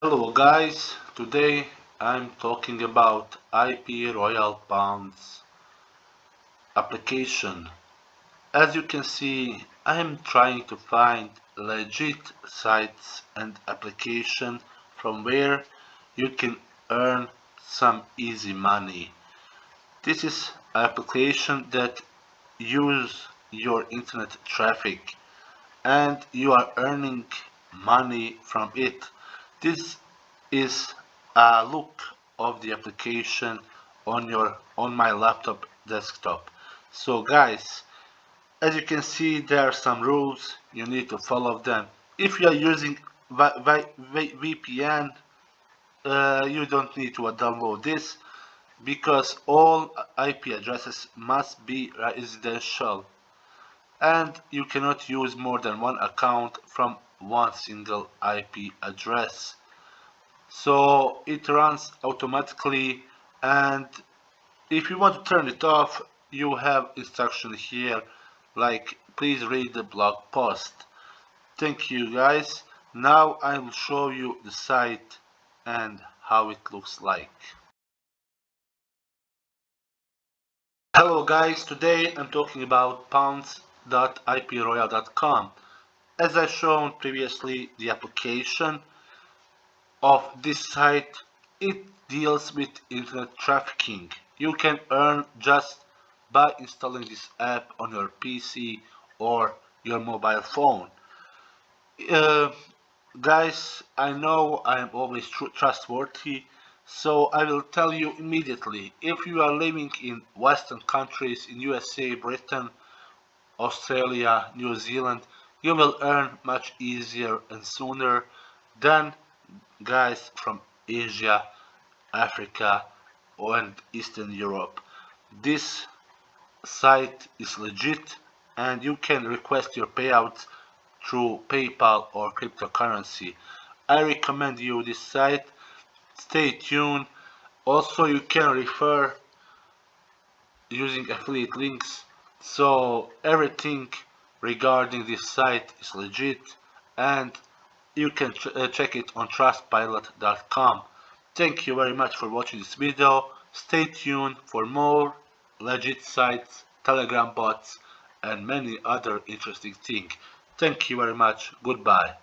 Hello guys, today I'm talking about IP Royal Pounds application. As you can see, I am trying to find legit sites and application from where you can earn some easy money. This is an application that use your internet traffic and you are earning money from it. This is a look of the application on my laptop desktop. So guys, as you can see, there are some rules you need to follow them. If you are using VPN, you don't need to download this because all IP addresses must be residential and you cannot use more than one account from one single IP address. So it runs automatically, and if you want to turn it off, you have instructions here like please read the blog post. Thank you guys. Now I will show you the site and how it looks like. Hello guys, today I'm talking about pounds.iproyal.com. As I shown previously, the application of this site, it deals with internet trafficking. You can earn just by installing this app on your PC or your mobile phone. Uh, Guys, I know I am always trustworthy, so I will tell you immediately. If you are living in Western countries, in USA, Britain, Australia, New Zealand, you will earn much easier and sooner than guys from Asia, Africa, and Eastern Europe. This site is legit and you can request your payouts through PayPal or cryptocurrency. I recommend you this site. Stay tuned. Also, you can refer using affiliate links. So everything regarding this site is legit and you can check it on trustpilot.com. Thank you very much for watching this video. Stay tuned for more legit sites, Telegram bots, and many other interesting things. Thank you very much. Goodbye.